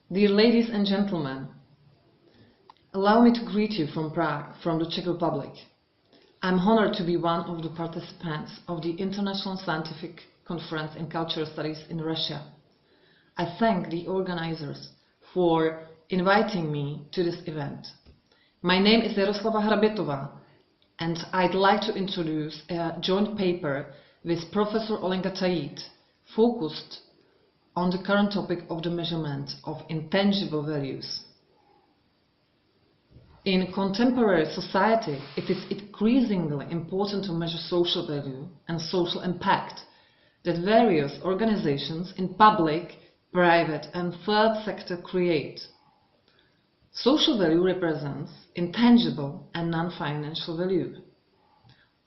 Dear ladies and gentlemen, allow me to greet you from Prague, from the Czech Republic. I'm honored to be one of the participants of the International Scientific Conference in Cultural Studies in Russia. I thank the organizers for inviting me to this event. My name is Hrabetova, and I'd like to introduce a joint paper with Professor Olinga focused on the current topic of the measurement of intangible values. In contemporary society, it is increasingly important to measure social value and social impact that various organizations in public, private and third sector create. Social value represents intangible and non-financial value.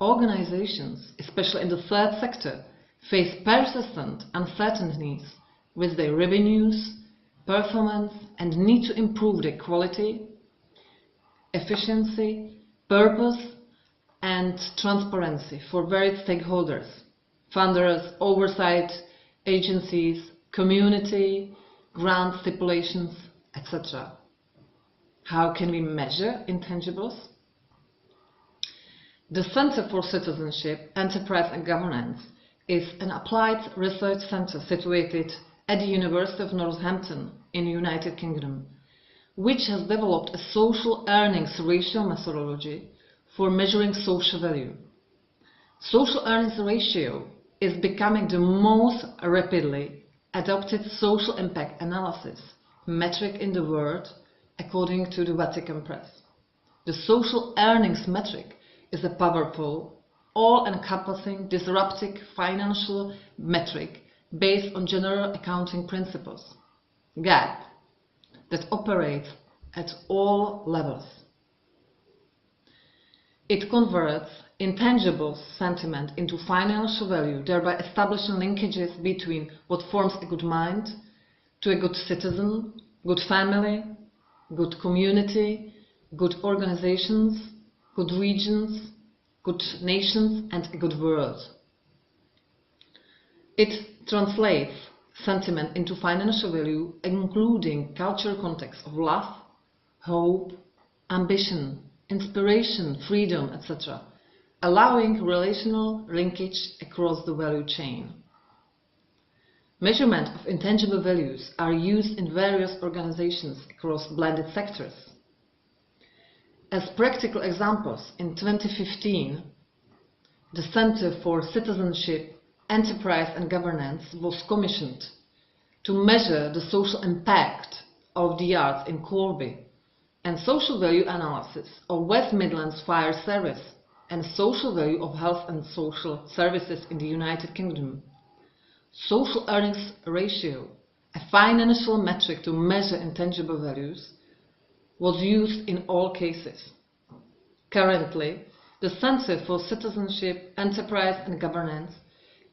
Organizations, especially in the third sector, face persistent uncertainties with their revenues, performance and need to improve their quality, efficiency, purpose and transparency for varied stakeholders, funders, oversight agencies, community, grant stipulations, etc. How can we measure intangibles? The Center for Citizenship, Enterprise and Governance is an applied research center situated at the University of Northampton in the United Kingdom, which has developed a social earnings ratio methodology for measuring social value. Social earnings ratio is becoming the most rapidly adopted social impact analysis metric in the world, according to the Vatican Press. The social earnings metric is a powerful, all-encompassing, disruptive financial metric based on general accounting principles, GAAP, that operates at all levels. It converts intangible sentiment into financial value, thereby establishing linkages between what forms a good mind to a good citizen, good family, good community, good organizations, good regions, good nations, and a good world. It translates sentiment into financial value, including cultural context of love, hope, ambition, inspiration, freedom, etc., allowing relational linkage across the value chain. Measurement of intangible values are used in various organizations across blended sectors. As practical examples, in 2015, the Center for Citizenship, Enterprise and Governance was commissioned to measure the social impact of the arts in Corby and social value analysis of West Midlands Fire Service and social value of health and social services in the United Kingdom. Social earnings ratio, a financial metric to measure intangible values, was used in all cases. Currently, the Center for Citizenship, Enterprise and Governance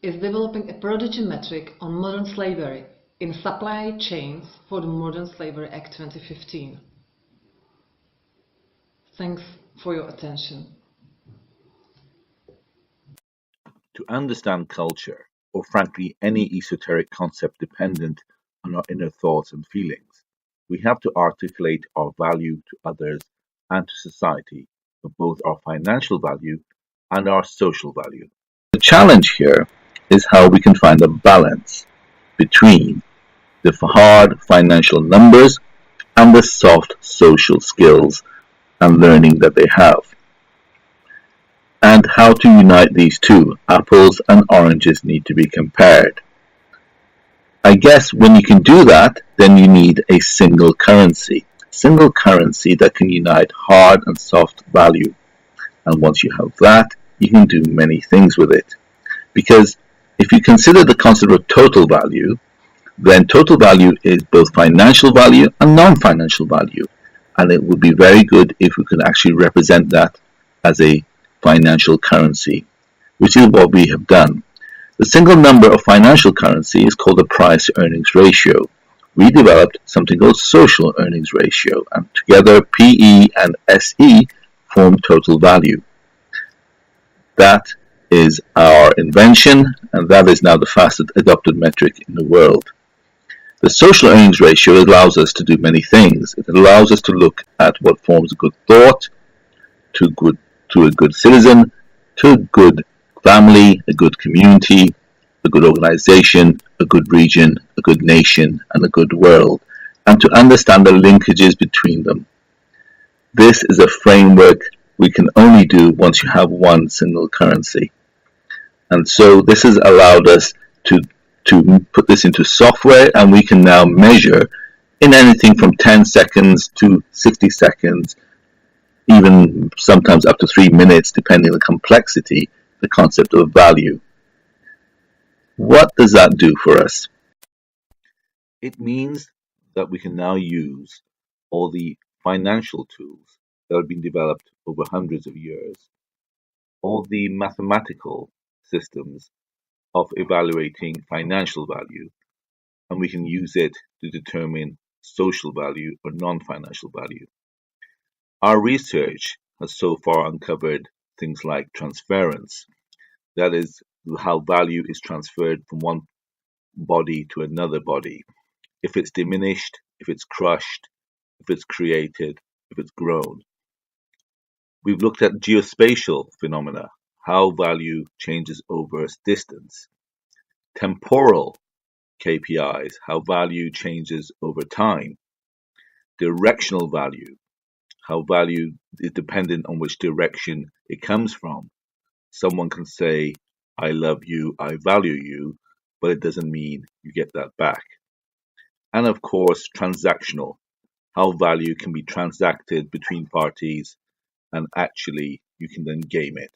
is developing a prodigy metric on modern slavery in supply chains for the Modern Slavery Act 2015. Thanks for your attention. To understand culture, or frankly any esoteric concept dependent on our inner thoughts and feelings, we have to articulate our value to others and to society for both our financial value and our social value. The challenge here is how we can find a balance between the hard financial numbers and the soft social skills and learning that they have, and how to unite these two. Apples and oranges need to be compared. I guess when you can do that, then you need a single currency that can unite hard and soft value. And once you have that, you can do many things with it. Because if you consider the concept of total value, then total value is both financial value and non-financial value. And it would be very good if we could actually represent that as a financial currency, which is what we have done. The single number of financial currency is called the price-earnings ratio. We developed something called social earnings ratio, and together PE and SE form total value. That is our invention, and that is now the fastest adopted metric in the world. The social earnings ratio allows us to do many things. It allows us to look at what forms a good thought, to a good citizen, to a good family, a good community, a good organization, a good region, a good nation, and a good world, and to understand the linkages between them. This is a framework we can only do once you have one single currency. And so this has allowed us to put this into software, and we can now measure in anything from 10 seconds to 60 seconds, even sometimes up to 3 minutes, depending on the complexity, the concept of value. What does that do for us? It means that we can now use all the financial tools that have been developed over hundreds of years, all the mathematical systems of evaluating financial value, and we can use it to determine social value or non-financial value. Our research has so far uncovered things like transference, that is, how value is transferred from one body to another body, if it's diminished, if it's crushed, if it's created, if it's grown. We've looked at geospatial phenomena, how value changes over distance, temporal KPIs, how value changes over time, directional value, how value is dependent on which direction it comes from. Someone can say, I love you, I value you, but it doesn't mean you get that back. And of course, transactional, how value can be transacted between parties and actually you can then game it.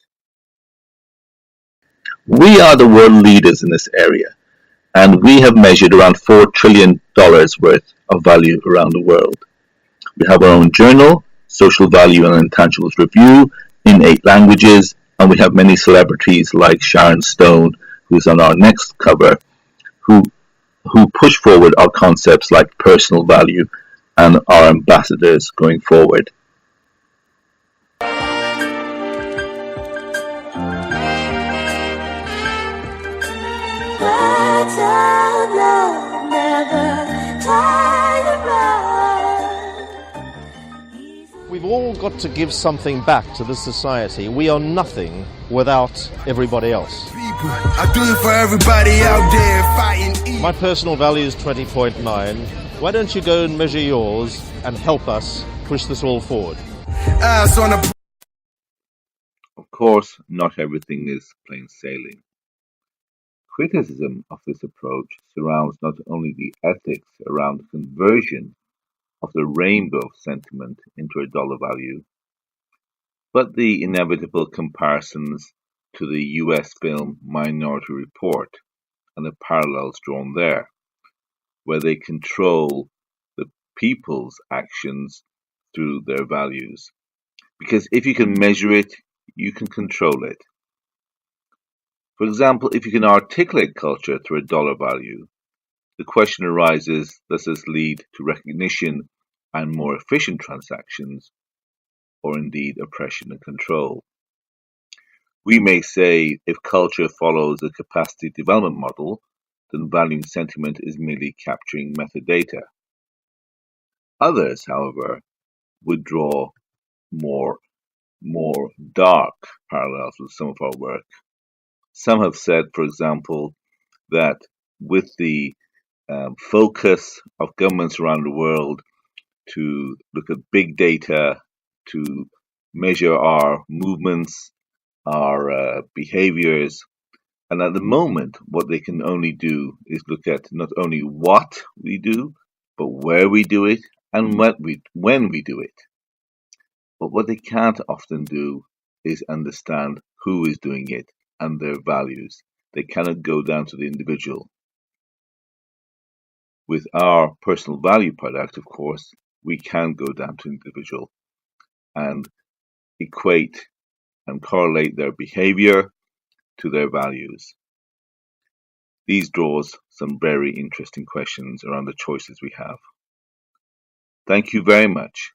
We are the world leaders in this area, and we have measured around $4 trillion worth of value around the world. We have our own journal, Social Value and Intangibles Review, in 8 languages, and we have many celebrities like Sharon Stone, who's on our next cover, who push forward our concepts like personal value and are ambassadors going forward. We've all got to give something back to this society. We are nothing without everybody else. I do it for everybody out there fighting. My personal value is 20.9. Why don't you go and measure yours and help us push this all forward? Of course, not everything is plain sailing. Criticism of this approach surrounds not only the ethics around the conversion of the rainbow sentiment into a dollar value, but the inevitable comparisons to the US film Minority Report and the parallels drawn there, where they control the people's actions through their values. Because if you can measure it, you can control it. For example, if you can articulate culture through a dollar value, the question arises, does this lead to recognition and more efficient transactions, or indeed oppression and control? We may say if culture follows a capacity development model, then valuing sentiment is merely capturing metadata. Others, however, would draw more dark parallels with some of our work. Some have said, for example, that with the focus of governments around the world to look at big data, to measure our movements, our behaviors, and at the moment, what they can only do is look at not only what we do, but where we do it and when we do it. But what they can't often do is understand who is doing it and their values. They cannot go down to the individual. With our personal value product, of course, we can go down to individual and equate and correlate their behavior to their values. These draws some very interesting questions around the choices we have. Thank you very much.